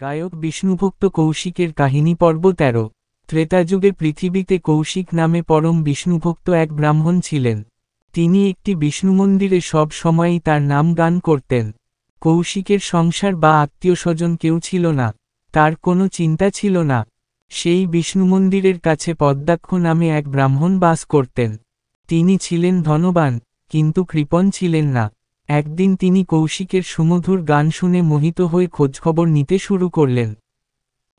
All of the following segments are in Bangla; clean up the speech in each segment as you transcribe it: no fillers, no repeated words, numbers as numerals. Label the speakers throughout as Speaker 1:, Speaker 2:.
Speaker 1: গায়ক বিষ্ণুভক্ত কৌশিকের কাহিনী পর্ব ১৩। ত্রেতাযুগে পৃথিবীতে কৌশিক নামে পরম বিষ্ণুভক্ত এক ব্রাহ্মণ ছিলেন। তিনি একটি বিষ্ণুমন্দিরে সব সময়ই তার নাম গান করতেন। কৌশিকের সংসার বা আত্মীয়স্বজন কেউ ছিল না, তার কোনো চিন্তা ছিল না। সেই বিষ্ণুমন্দিরের কাছে পদ্মাক্ষ নামে এক ব্রাহ্মণ বাস করতেন। তিনি ছিলেন ধনবান, কিন্তু কৃপণ ছিলেন না। একদিন তিনি কৌশিকের সুমধুর গান শুনে মোহিত হয়ে খোঁজখবর নিতে শুরু করলেন।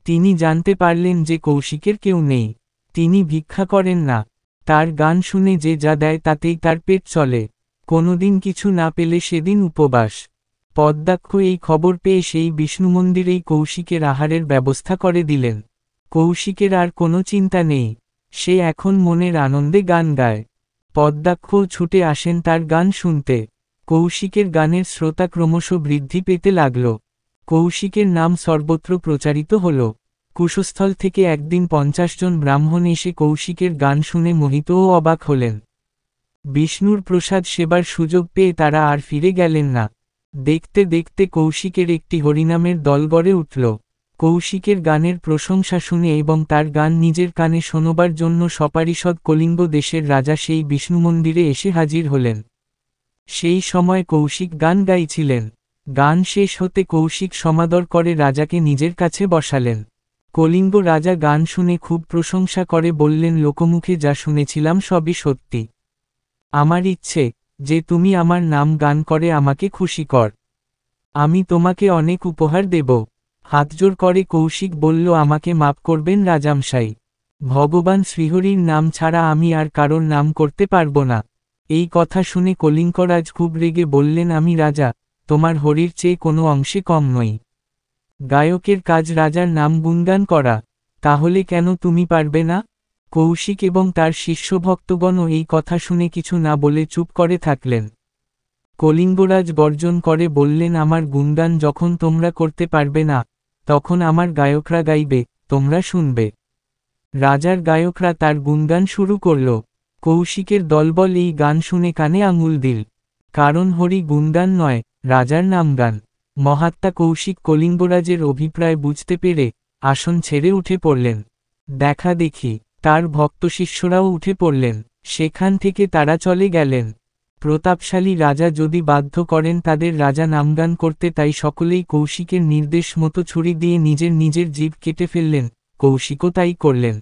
Speaker 1: তিনি জানতে পারলেন যে কৌশিকের কেউ নেই, তিনি ভিক্ষা করেন না। তার গান শুনে যে যা দেয় তাতেই তার পেট চলে, কোনোদিন কিছু না পেলে সেদিন উপবাস। পদ্মাক্ষ এই খবর পেয়ে সেই বিষ্ণুমন্দিরেই কৌশিকের আহারের ব্যবস্থা করে দিলেন। কৌশিকের আর কোনো চিন্তা নেই, সে এখন মনের আনন্দে গান গায়। পদ্মাক্ষও ছুটে আসেন তার গান শুনতে। কৌশিকের গানের শ্রোতা ক্রমশ বৃদ্ধি পেতে লাগল। কৌশিকের নাম সর্বত্র প্রচারিত হল। কুশস্থল থেকে একদিন ৫০ জন ব্রাহ্মণ এসে কৌশিকের গান শুনে মোহিত ও অবাক হলেন। বিষ্ণুর প্রসাদ সেবার সুযোগ পেয়ে তারা আর ফিরে গেলেন না। দেখতে দেখতে কৌশিকের একটি হরিনামের দল গড়ে উঠল। কৌশিকের গানের প্রশংসা শুনে এবং তার গান নিজের কানে শোনবার জন্য সপারিষদ কলিঙ্গ দেশের রাজা সেই বিষ্ণুমন্দিরে এসে হাজির হলেন। সেই সময় কৌশিক গান গাইছিলেন। গান শেষ হতে কৌশিক সমাদর করে রাজাকে নিজের কাছে বসালেন। কলিঙ্গ রাজা গান শুনে খুব প্রশংসা করে বললেন, লোকমুখে যা শুনেছিলাম সবই সত্যি। আমার ইচ্ছে যে তুমি আমার নাম গান করে আমাকে খুশি কর। আমি তোমাকে অনেক উপহার দেব। হাতজোড় করে কৌশিক বলল, আমাকে মাপ করবেন রাজামশাই। ভগবান শ্রীহরির নাম ছাড়া আমি আর কারোর নাম করতে পারব না। এই কথা শুনে কলিঙ্গরাজ খুব রেগে বললেন, আমি রাজা, তোমার হরির চেয়ে কোনো অংশে কম নই। গায়কের কাজ রাজার নাম গুণগান করা, তাহলে কেন তুমি পারবে না? কৌশিক এবং তার শিষ্য ভক্তগণও এই কথা শুনে কিছু না বলে চুপ করে থাকলেন। কলিঙ্গরাজ গর্জন করে বললেন, আমার গুণগান যখন তোমরা করতে পারবে না, তখন আমার গায়করা গাইবে, তোমরা শুনবে। রাজার গায়করা তার গুণগান শুরু করল। কৌশিকের দলবল এই গান শুনে কানে আঙুল দিল। কারণ হরি গুণগান নয়, রাজার নামগান। মহাত্মা কৌশিক কলিঙ্গরাজের অভিপ্রায় বুঝতে পেরে আসন ছেড়ে উঠে পড়লেন। দেখা দেখি তার ভক্ত শিষ্যরাও উঠে পড়লেন। সেখান থেকে তারা চলে গেলেন। প্রতাপশালী রাজা যদি বাধ্য করেন তাদের রাজা নামগান করতে, তাই সকলেই কৌশিকের নির্দেশ মতো ছুরি দিয়ে নিজের নিজের জিভ কেটে ফেললেন। কৌশিকও তাই করলেন,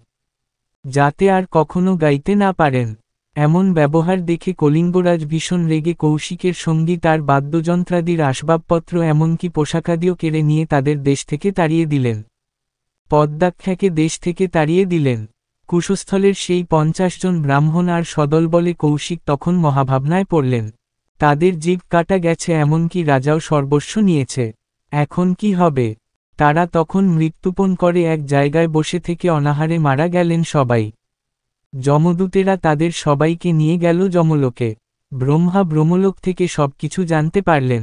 Speaker 1: যাতে আর কখনো গাইতে না পারেন। এমন ব্যবহার দেখে কলিঙ্গরাজ ভীষণ রেগে কৌশিকের সঙ্গী তার বাদ্যযন্ত্রাদির আসবাবপত্র এমনকি পোশাকাদিও কেড়ে নিয়ে তাদের দেশ থেকে তাড়িয়ে দিলেন। পদ্মাক্ষাকে দেশ থেকে তাড়িয়ে দিলেন। কুশস্থলের সেই ৫০ জন ব্রাহ্মণ আর সদলবলে কৌশিক তখন মহাভাবনায় পড়লেন। তাদের জিভ কাটা গেছে, এমনকি রাজাও সর্বস্ব নিয়েছে। এখন কি হবে? তারা তখন মৃত্যুপণ করে এক জায়গায় বসে থেকে অনাহারে মারা গেলেন সবাই। যমদূতেরা তাদের সবাইকে নিয়ে গেল যমলোকে। ব্রহ্মা ব্রহ্মলোক থেকে সবকিছু জানতে পারলেন।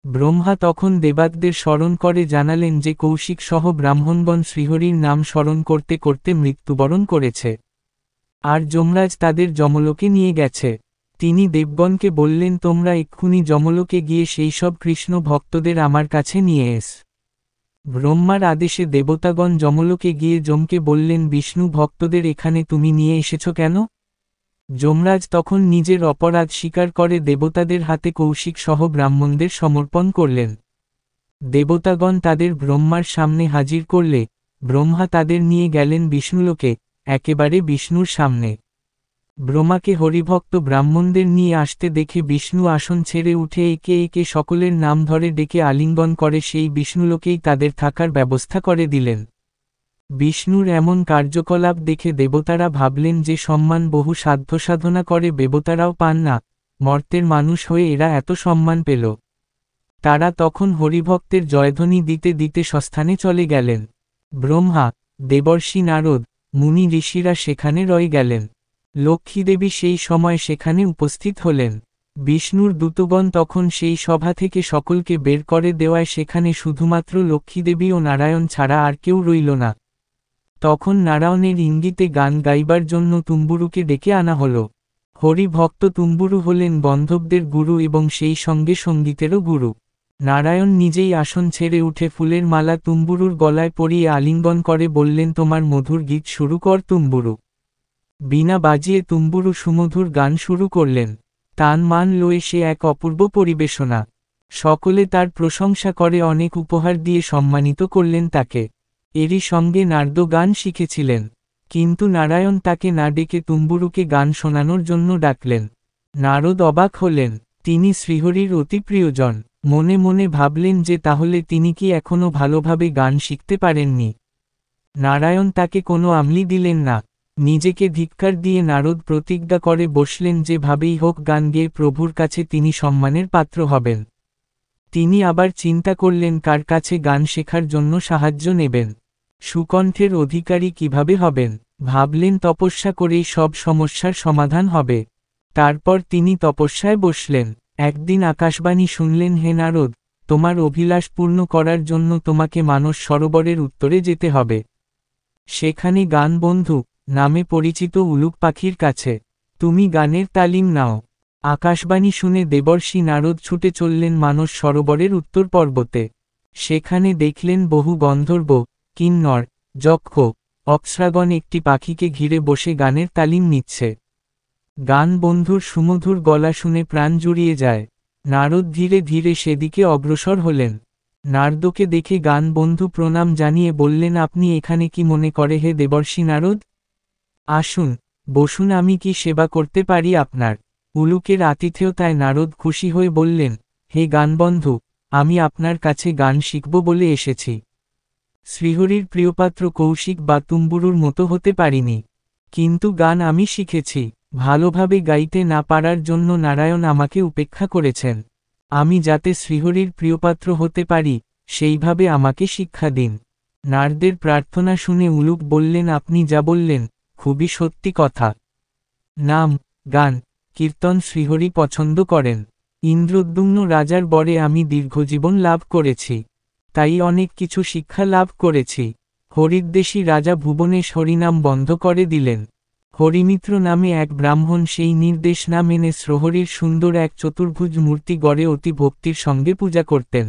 Speaker 1: ব্রহ্মা তখন দেবাত্দের স্মরণ করে জানালেন যে কৌশিক সহ ব্রাহ্মণগণ শ্রীহরির নাম স্মরণ করতে করতে মৃত্যুবরণ করেছে, আর যমরাজ তাদের যমলোকে নিয়ে গেছে। তিনি দেবগণকে বললেন, তোমরা এক্ষুনি যমলোকে গিয়ে সেই সব কৃষ্ণ ভক্তদের আমার কাছে নিয়ে এস। ব্রহ্মার আদেশে দেবতাগণ যমলোকে গিয়ে যমকে বললেন, বিষ্ণু ভক্তদের এখানে তুমি নিয়ে এসেছ কেন? যমরাজ তখন নিজের অপরাধ স্বীকার করে দেবতাদের হাতে কৌশিক সহ ব্রাহ্মণদের সমর্পণ করলেন। দেবতাগণ তাদের ব্রহ্মার সামনে হাজির করলে ব্রহ্মা তাদের নিয়ে গেলেন বিষ্ণুলোকে, একেবারে বিষ্ণুর সামনে। ব্রহ্মাকে হরিভক্ত ব্রাহ্মণদের নিয়ে আসতে দেখে বিষ্ণু আসন ছেড়ে উঠে একে একে সকলের নাম ধরে ডেকে আলিঙ্গন করে সেই বিষ্ণুলোকেই তাদের থাকার ব্যবস্থা করে দিলেন। বিষ্ণুর এমন কার্যকলাপ দেখে দেবতারা ভাবলেন যে সম্মান বহু সাধ্য সাধনা করে দেবতারাও পান না, মর্তের মানুষ হয়ে এরা এত সম্মান পেল। তারা তখন হরিভক্তের জয়ধ্বনি দিতে দিতে স্বস্থানে চলে গেলেন। ব্রহ্মা, দেবর্ষি নারদ, মুনি ঋষিরা সেখানে রয়ে গেলেন। লক্ষ্মীদেবী সেই সময় সেখানে উপস্থিত হলেন। বিষ্ণুর দূতগণ তখন সেই সভা থেকে সকলকে বের করে দেওয়ায় সেখানে শুধুমাত্র লক্ষ্মীদেবী ও নারায়ণ ছাড়া আর কেউ রইল না। তখন নারায়ণের ইঙ্গিতে গান গাইবার জন্য তুম্বুরুকে ডেকে আনা হল। হরি ভক্ত তুম্বুরু হলেন গন্ধর্বদের গুরু এবং সেই সঙ্গে সঙ্গীতেরও গুরু। নারায়ণ নিজেই আসন ছেড়ে উঠে ফুলের মালা তুম্বুরুর গলায় পরিয়ে আলিঙ্গন করে বললেন, তোমার মধুর গীত শুরু কর তুম্বুরু। বীণা বাজিয়ে তুম্বুরু সুমধুর গান শুরু করলেন। তান মান লয়ে সে এক অপূর্ব পরিবেশনা। সকলে তার প্রশংসা করে অনেক উপহার দিয়ে সম্মানিত করলেন তাকে। এরই সঙ্গে নারদ গান শিখেছিলেন, কিন্তু নারায়ণ তাকে না ডেকে তুম্বুরুকে গান শোনানোর জন্য ডাকলেন। নারদ অবাক হলেন, তিনি শ্রীহরির অতি প্রিয়জন। মনে মনে ভাবলেন যে তাহলে তিনি কি এখনও ভালোভাবে গান শিখতে পারেননি। নারায়ণ তাকে কোনো আমলি দিলেন না। নিজেকে ধিক্কার দিয়ে নারদ প্রতিজ্ঞা করে বসলেন যে ভাবেই হোক গান গেয়ে প্রভুর কাছে তিনি সম্মানের পাত্র হবেন। তিনি আবার চিন্তা করলেন কার কাছে গান শেখার জন্য সাহায্য নেবেন, সুকণ্ঠের অধিকারী কিভাবে হবেন। ভাবলেন তপস্যা করেই সব সমস্যার সমাধান হবে। তারপর তিনি তপস্যায় বসলেন। একদিন আকাশবাণী শুনলেন, হে নারদ, তোমার অভিলাষ পূর্ণ করার জন্য তোমাকে মানস সরোবরের উত্তরে যেতে হবে। সেখানে গান বন্ধু নামে পরিচিত উলুক পাখির কাছে তুমি গানের তালিম নাও। আকাশবাণী শুনে দেবর্ষি নারদ ছুটে চললেন মানস সরোবরের উত্তর পর্বতে। সেখানে দেখলেন বহু গন্ধর্ব, কিন্নর, যক্ষ, অপ্সরাগণ একটি পাখিকে ঘিরে বসে গানের তালিম নিচ্ছে। গান বন্ধুর সুমধুর গলা শুনে প্রাণ জুড়িয়ে যায়। নারদ ধীরে ধীরে সেদিকে অগ্রসর হলেন। নারদকে দেখে গান বন্ধু প্রণাম জানিয়ে বললেন, আপনি এখানে কি মনে করে হে দেবর্ষি নারদ? আসুন, বসুন, আমি কি সেবা করতে পারি আপনার? উলুকের আতিথেয়তায় নারদ খুশি হয়ে বললেন, হে গানবন্ধু, আমি আপনার কাছে গান শিখব বলে এসেছি। শ্রীহরির প্রিয়পাত্র কৌশিক বা তুম্বুরুর মতো হতে পারিনি, কিন্তু গান আমি শিখেছি। ভালোভাবে গাইতে না পারার জন্য নারায়ণ আমাকে উপেক্ষা করেছেন। আমি যাতে শ্রীহরির প্রিয়পাত্র হতে পারি, সেইভাবে আমাকে শিক্ষা দিন। নারদের প্রার্থনা শুনে উলুক বললেন, আপনি যা বললেন খুবই সত্যি কথা। নাম, গান, কীর্তন শ্রীহরি পছন্দ করেন। ইন্দ্রদ্যুম্ন রাজার বরে আমি দীর্ঘজীবন লাভ করেছি, তাই অনেক কিছু শিক্ষা লাভ করেছি। হরিদ্বেষী রাজা ভুবনেশ হরিনাম বন্ধ করে দিলেন। হরিমিত্র নামে এক ব্রাহ্মণ সেই নির্দেশ না মেনে শ্রীহরির সুন্দর এক চতুর্ভুজ মূর্তি গড়ে অতি ভক্তির সঙ্গে পূজা করতেন,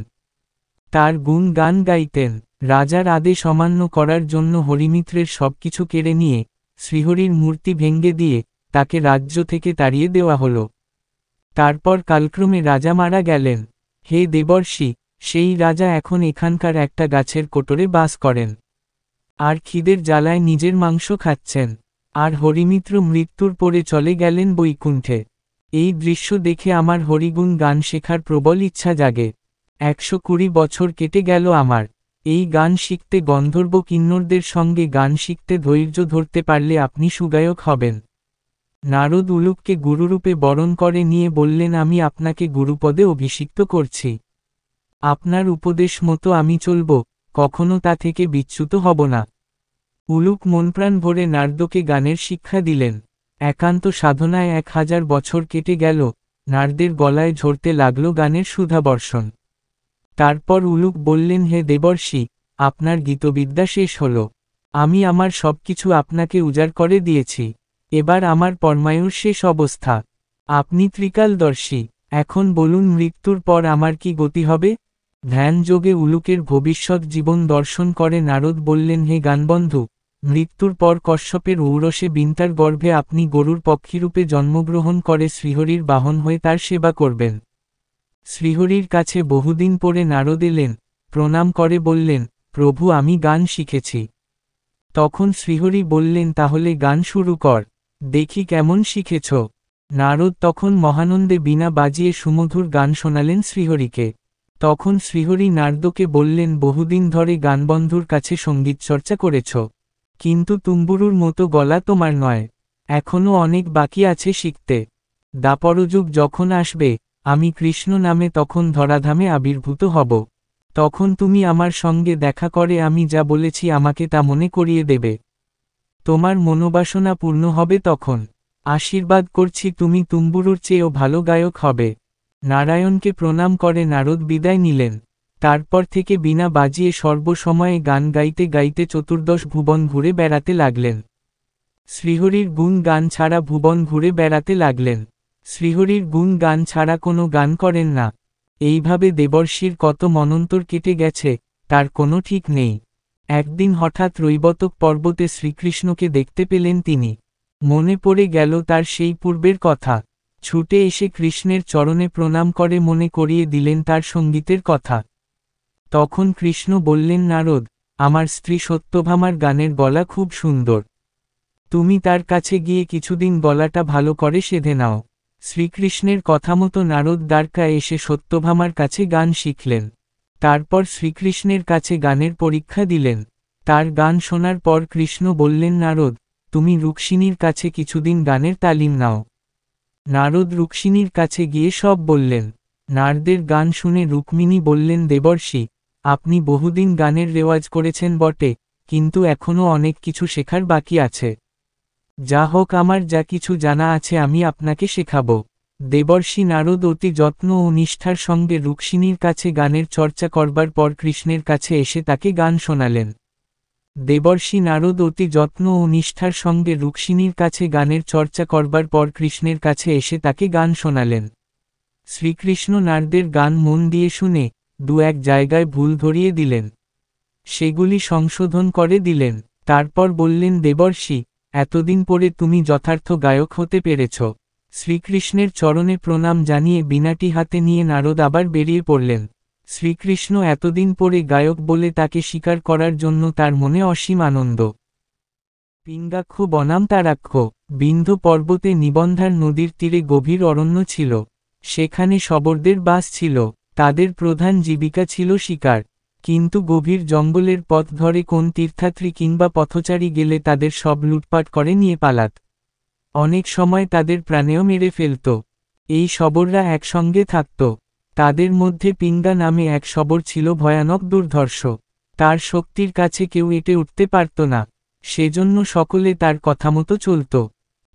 Speaker 1: তার গুণ গান গাইতেন। রাজার আদেশ অমান্য করার জন্য হরিমিত্রের সবকিছু কেড়ে নিয়ে শ্রীহরির মূর্তি ভেঙ্গে দিয়ে তাকে রাজ্য থেকে তাড়িয়ে দেওয়া হল। তারপর কালক্রমে রাজা মারা গেলেন। হে দেবর্ষি, সেই রাজা এখন এখানকার একটা গাছের কোটরে বাস করেন, আর খিদের জ্বালায় নিজের মাংস খাচ্ছেন। আর হরিমিত্র মৃত্যুর পরে চলে গেলেন বৈকুণ্ঠে। এই দৃশ্য দেখে আমার হরিগুণ গান শেখার প্রবল ইচ্ছা জাগে। 120 বছর কেটে গেল আমার। এই গান শিখতে গন্ধর্ব কিন্নরদের সঙ্গে গান শিখতে ধৈর্য ধরতে পারলে আপনি সুগায়ক হবেন। নারদ উলুককে গুরুরূপে বরণ করে নিয়ে বললেন, আমি আপনাকে গুরুপদে অভিষিক্ত করছি। আপনার উপদেশ মতো আমি চলব, কখনো তা থেকে বিচ্যুত হব না। উলুক মনপ্রাণ ভরে নারদকে গানের শিক্ষা দিলেন। একান্ত সাধনায় 1000 বছর কেটে গেল। নারদের গলায় ঝরতে লাগল গানের সুধাবর্ষণ। তারপর উলুক বললেন, হে দেবর্ষি, আপনার গীতবিদ্যা শেষ হল। আমি আমার সবকিছু আপনাকে উজাড় করে দিয়েছি। এবার আমার পরমায়ুর শেষ অবস্থা। আপনি ত্রিকালদর্শী। এখন বলুন, মৃত্যুর পর আমার কি গতি হবে? ধ্যানযোগে উলুকের ভবিষ্যৎ জীবন দর্শন করে নারদ বললেন, হে গানবন্ধু, মৃত্যুর পর কশ্যপের ঔরসে বিন্তার গর্ভে আপনি গরুর পক্ষীরূপে জন্মগ্রহণ করে শ্রীহরির বাহন হয়ে তার সেবা করবেন। শ্রীহরির কাছে বহুদিন পরে নারদ এলেন, প্রণাম করে বললেন, প্রভু, আমি গান শিখেছি। তখন শ্রীহরি বললেন, তাহলে গান শুরু কর, দেখি কেমন শিখেছ। নারদ তখন মহানন্দে বীণা বাজিয়ে সুমধুর গান শোনালেন শ্রীহরিকে। তখন শ্রীহরি নারদকে বললেন, বহুদিন ধরে গানবন্ধুর কাছে সঙ্গীতচর্চা করেছ, কিন্তু তুম্বুরুর মতো গলা তোমার নয়। এখনও অনেক বাকি আছে শিখতে। দ্বাপরযুগ যখন আসবে, আমি কৃষ্ণ নামে তখন ধরাধামে আবির্ভূত হব। তখন তুমি আমার সঙ্গে দেখা করে আমি যা বলেছি আমাকে তা মনে করিয়ে দেবে। তোমার মনোবাসনা পূর্ণ হবে তখন। আশীর্বাদ করছি তুমি তুম্বুরুর চেয়েও ভালো গায়ক হবে। নারায়ণকে প্রণাম করে নারদ বিদায় নিলেন। তারপর থেকে বীণা বাজিয়ে সর্বসময়ে গান গাইতে গাইতে 14 ভুবন ঘুরে বেড়াতে লাগলেন। শ্রীহরির গুণ গান ছাড়া ভুবন ঘুরে বেড়াতে লাগলেন। শ্রীহরির গুণ গান ছাড়া কোনো গান করেন না। এইভাবে দেবর্ষির কত মনন্তর কেটে গেছে তার কোনো ঠিক নেই। একদিন হঠাৎ রৈবতক পর্বতে শ্রীকৃষ্ণকে দেখতে পেলেন তিনি। মনে পড়ে গেল তার সেই পূর্বের কথা। ছুটে এসে কৃষ্ণের চরণে প্রণাম করে মনে করিয়ে দিলেন তার সঙ্গীতের কথা। তখন কৃষ্ণ বললেন, নারদ, আমার স্ত্রী সত্যভামার গানের গলা খুব সুন্দর। তুমি তার কাছে গিয়ে কিছুদিন গলাটা ভালো করে সেধে নাও। শ্রীকৃষ্ণের কথামতো নারদ দ্বারকায় এসে সত্যভামার কাছে গান শিখলেন। তারপর শ্রীকৃষ্ণের কাছে গানের পরীক্ষা দিলেন। তার গান শোনার পর কৃষ্ণ বললেন, নারদ, তুমি রুক্মিণীর কাছে কিছুদিন গানের তালিম নাও। নারদ রুক্মিণীর কাছে গিয়ে সব বললেন। নারদের গান শুনে রুক্মিণী বললেন, দেবর্ষি, আপনি বহুদিন গানের রেওয়াজ করেছেন বটে, কিন্তু এখনও অনেক কিছু শেখার বাকি আছে। যা হোক, আমার যা কিছু জানা আছে আমি আপনাকে শেখাব। দেবর্ষি নারদ অতি যত্ন ও নিষ্ঠার সঙ্গে রুক্মিণীর কাছে গানের চর্চা করবার পর কৃষ্ণের কাছে এসে তাকে গান শোনালেন। দেবর্ষি নারদ অতি যত্ন ও নিষ্ঠার সঙ্গে রুক্মিণীর কাছে গানের চর্চা করবার পর কৃষ্ণের কাছে এসে তাকে গান শোনালেন। শ্রীকৃষ্ণ নারদের গান মন দিয়ে শুনে দু এক জায়গায় ভুল ধরিয়ে দিলেন। সেগুলি সংশোধন করে দিলেন। তারপর বললেন, দেবর্ষি, এতদিন পরে তুমি যথার্থ গায়ক হতে পেরেছ। শ্রীকৃষ্ণের চরণে প্রণাম জানিয়ে বীণাটি হাতে নিয়ে নারদ আবার বেরিয়ে পড়লেন। শ্রীকৃষ্ণ এতদিন পরে গায়ক বলে তাকে স্বীকার করার জন্য তার মনে অসীম আনন্দ। পিঙ্গাক্ষ বনাম তারাক্ষ। বিন্ধ্য পর্বতে নিবন্ধার নদীর তীরে গভীর অরণ্য ছিল। সেখানে শবরদের বাস ছিল। তাদের প্রধান জীবিকা ছিল শিকার। কিন্তু গভীর জঙ্গলের পথ ধরে কোন তীর্থযাত্রী কিংবা পথচারী গেলে তাদের সব লুটপাট করে নিয়ে পালাত। অনেক সময় তাদের প্রাণেও মেরে ফেলত। এই শবররা একসঙ্গে থাকত। তাদের মধ্যে পিঙ্গা নামে এক শবর ছিল ভয়ানক দুর্ধর্ষ। তার শক্তির কাছে কেউ এঁটে উঠতে পারত না। সেজন্য সকলে তার কথামতো চলত।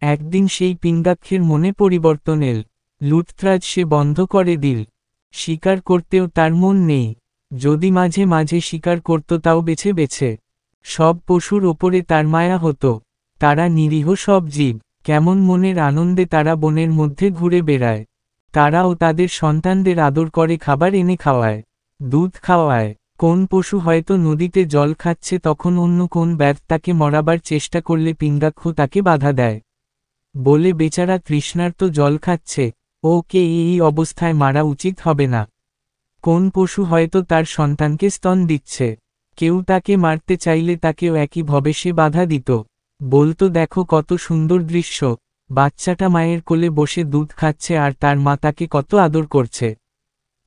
Speaker 1: একদিন সেই পিঙ্গাক্ষের মনে পরিবর্তন এল। লুটতরাজ সে বন্ধ করে দিল। শিকার করতেও তার মন নেই। যদি মাঝে মাঝে শিকার করত তাও বেছে বেছে। সব পশুর ওপরে তার মায়া হতো। তারা নিরীহ সব জীব। কেমন মনের আনন্দে তারা বনের মধ্যে ঘুরে বেড়ায়। তারাও তাদের সন্তানদের আদর করে, খাবার এনে খাওয়ায়, দুধ খাওয়ায়। কোন পশু হয়তো নদীতে জল খাচ্ছে, তখন অন্য কোন ব্যাধ তাকে মরাবার চেষ্টা করলে পিঙ্গাক্ষ তাকে বাধা দেয়। বলে, বেচারা তৃষ্ণার্ত জল খাচ্ছে, ওকে এই অবস্থায় মারা উচিত হবে না। কোন পশু হয়তো তার সন্তানকে স্তন দিচ্ছে, কেউ তাকে মারতে চাইলে তাকেও একই ভাবে সে বাধা দিত। বলতো, দেখো কত সুন্দর দৃশ্য, বাচ্চাটা মায়ের কোলে বসে দুধ খাচ্ছে আর তার মা তাকে কত আদর করছে।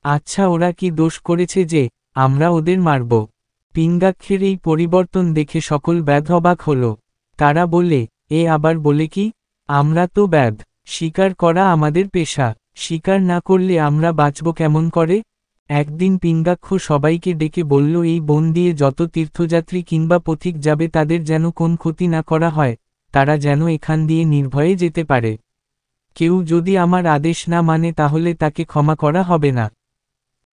Speaker 1: আচ্ছা, ওরা কি দোষ করেছে যে আমরা ওদের মারব? পিঙ্গাক্ষের এই পরিবর্তন দেখে সকল ব্যাধ অবাক হল। তারা বলে, এ আবার বলে কি? আমরা তো ব্যাধ, শিকার করা আমাদের পেশা। শিকার না করলে আমরা বাঁচব কেমন করে? একদিন পিঙ্গাক্ষ সবাইকে ডেকে বলল, এই বন দিয়ে যত তীর্থযাত্রী কিংবা পথিক যাবে তাদের যেন কোন ক্ষতি না করা হয়, তারা যেন এখান দিয়ে নির্ভয়ে যেতে পারে। কেউ যদি আমার আদেশ না মানে তাহলে তাকে ক্ষমা করা হবে না।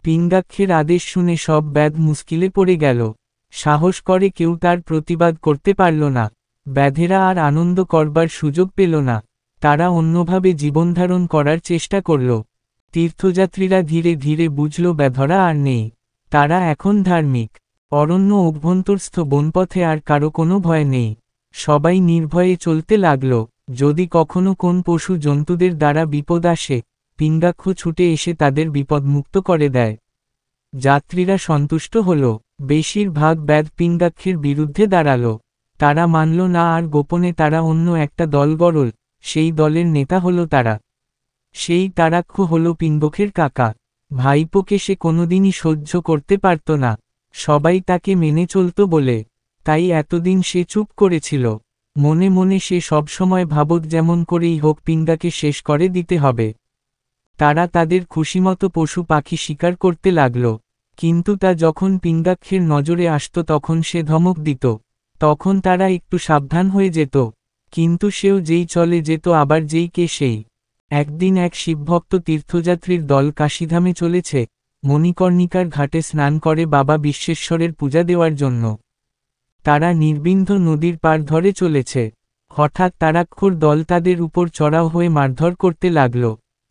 Speaker 1: পিঙ্গাক্ষের আদেশ শুনে সব ব্যাধ মুশকিলে পড়ে গেল। সাহস করে কেউ তার প্রতিবাদ করতে পারল না। ব্যাধেরা আর আনন্দ করবার সুযোগ পেল না। তারা অন্যভাবে জীবনধারণ করার চেষ্টা করল। তীর্থযাত্রীরা ধীরে ধীরে বুঝল ব্যাধরা আর নেই। তারা এখন ধার্মিক। অরণ্য অভ্যন্তরস্থ বনপথে আর কারো কোনো ভয় নেই। সবাই নির্ভয়ে চলতে লাগল। যদি কখনো কোন পশু জন্তুদের দ্বারা বিপদ আসে, পিঙ্গাক্ষ ছুটে এসে তাদের বিপদমুক্ত করে দেয়। যাত্রীরা সন্তুষ্ট হল। বেশিরভাগ ব্যাধ পিঙ্গাক্ষের বিরুদ্ধে দাঁড়াল। তারা মানল না আর গোপনে তারা অন্য একটা দল গড়ল। সেই দলের নেতা হল তারা। সেই তারাক্ষ হল পিঙ্গকের কাকা। ভাইপোকে সে কোনোদিনই সহ্য করতে পারত না। সবাই তাকে মেনে চলত বলে তাই এতদিন সে চুপ করেছিল। মনে মনে সে সবসময় ভাবত যেমন করেই হোক পিঙ্গাকে শেষ করে দিতে হবে। তারা তাদের খুশিমতো পশু পাখি শিকার করতে লাগল। কিন্তু তা যখন পিঙ্গাক্ষের নজরে আসত তখন সে ধমক দিত। তখন তারা একটু সাবধান হয়ে যেত। কিন্তু সেও যেই চলে যেত আবার যেই কে সেই। একদিন এক শিবভক্ত তীর্থযাত্রীর দল কাশীধামে চলেছে, মণিকর্ণিকার ঘাটে স্নান করে বাবা বিশ্বেশ্বরের পূজা দেওয়ার জন্য। তারা নির্বিন্ধ নদীর পার ধরে চলেছে। হঠাৎ তারাক্ষর দল তাদের উপর চড়াও হয়ে মারধর করতে লাগল।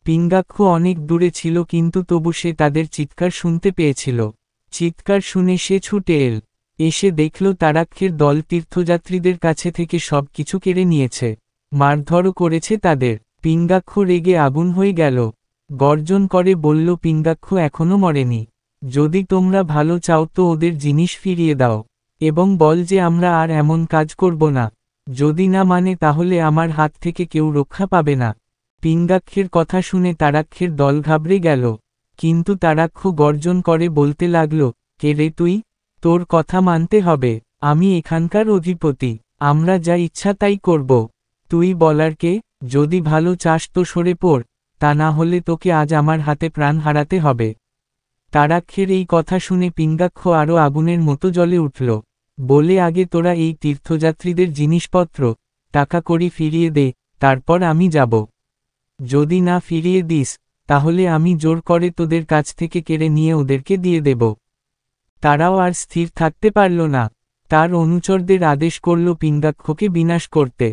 Speaker 1: পিঙ্গাক্ষ অনেক দূরে ছিল কিন্তু তবু সে তাদের চিৎকার শুনতে পেয়েছিল। চিৎকার শুনে সে ছুটে এসে দেখল তারাক্ষের দল তীর্থযাত্রীদের কাছে থেকে সব কিছু কেড়ে নিয়েছে, মারধরও করেছে তাদের। পিঙ্গাক্ষ রেগে আগুন হয়ে গেল, গর্জন করে বলল, পিঙ্গাক্ষ এখনো মরেনি। যদি তোমরা ভালো চাও তো ওদের জিনিস ফিরিয়ে দাও, এবং বল যে আমরা আর এমন কাজ করব না। যদি না মানে তাহলে আমার হাত থেকে কেউ রক্ষা পাবে না। পিঙ্গাক্ষের কথা শুনে তারাক্ষের দল ঘাবড়ে গেল, কিন্তু তারাক্ষ গর্জন করে বলতে লাগল, কে রে তুই? তোর কথা মানতে হবে, আমি এখানকার অধিপতি, আমরা যা ইচ্ছা তাই করব। তুই বলার কে? যদি ভালো চাস তো সরে পড়, তা না হলে তোকে আজ আমার হাতে প্রাণ হারাতে হবে। তারাক্ষের এই কথা শুনে পিঙ্গাক্ষ আরও আগুনের মতো জ্বলে উঠল, বলে আগে তোরা এই তীর্থযাত্রীদের জিনিসপত্র, টাকা কড়ি ফিরিয়ে দে, তারপর আমি যাব। যদি না ফিরিয়ে দিস তাহলে আমি জোর করে তোদের কাছ থেকে কেড়ে নিয়ে ওদেরকে দিয়ে দেব। তারাও আর স্থির থাকতে পারল না, তার অনুচরদের আদেশ করল পিঙ্গাক্ষকে বিনাশ করতে।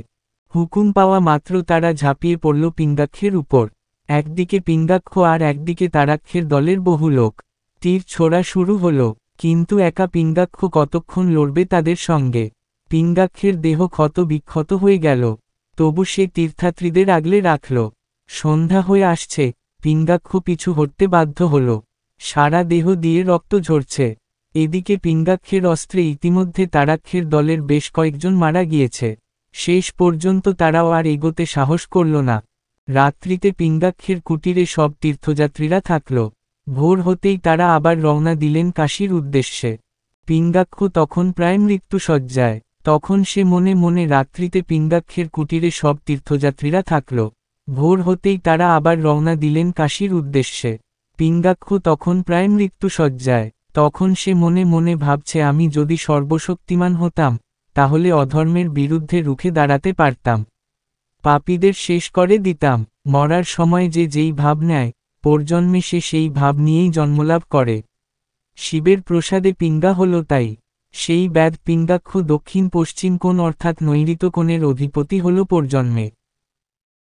Speaker 1: হুকুম পাওয়া মাত্র তারা ঝাঁপিয়ে পড়ল পিঙ্গাক্ষের উপর। একদিকে পিঙ্গাক্ষ আর একদিকে তারাক্ষের দলের বহু লোক। তীর ছোড়া শুরু হলো, কিন্তু একা পিঙ্গাক্ষ কতক্ষণ লড়বে তাদের সঙ্গে। পিঙ্গাক্ষের দেহ ক্ষত বিক্ষত হয়ে গেল, তবু সে তীর্থযাত্রীদের আগলে রাখল। সন্ধ্যা হয়ে আসছে, পিঙ্গাক্ষ পিছু হটতে বাধ্য হল, সারা দেহ দিয়ে রক্ত ঝরছে। এদিকে পিঙ্গাক্ষের অস্ত্রে ইতিমধ্যে তারাক্ষের দলের বেশ কয়েকজন মারা গিয়েছে। শেষ পর্যন্ত তারাও আর এগোতে সাহস করল না। রাত্রিতে পিঙ্গাক্ষের কুটিরে সব তীর্থযাত্রীরা থাকল। ভোর হতেই তারা আবার রওনা দিলেন কাশীর উদ্দেশ্যে। পিঙ্গাক্ষ তখন প্রায় মৃত্যুশয্যায়। তখন সে মনে মনে রাত্রিতে পিঙ্গাক্ষের কুটিরে সব তীর্থযাত্রীরা থাকল। ভোর হতেই তারা আবার রওনা দিলেন কাশীর উদ্দেশ্যে। পিঙ্গাক্ষ তখন প্রায় মৃত্যুশয্যায়। তখন সে মনে মনে ভাবছে, আমি যদি সর্বশক্তিমান হতাম তাহলে অধর্মের বিরুদ্ধে রুখে দাঁড়াতে পারতাম, পাপীদের শেষ করে দিতাম। মরার সময় যে যেই ভাব নেয়, পরজন্মে সে সেই ভাব নিয়েই জন্মলাভ করে। শিবের প্রসাদে পিঙ্গা হল তাই। সেই ব্যাধ পিঙ্গাক্ষ দক্ষিণ পশ্চিম কোণ অর্থাৎ নৈঋত্য কোণের অধিপতি হল পরজন্মে।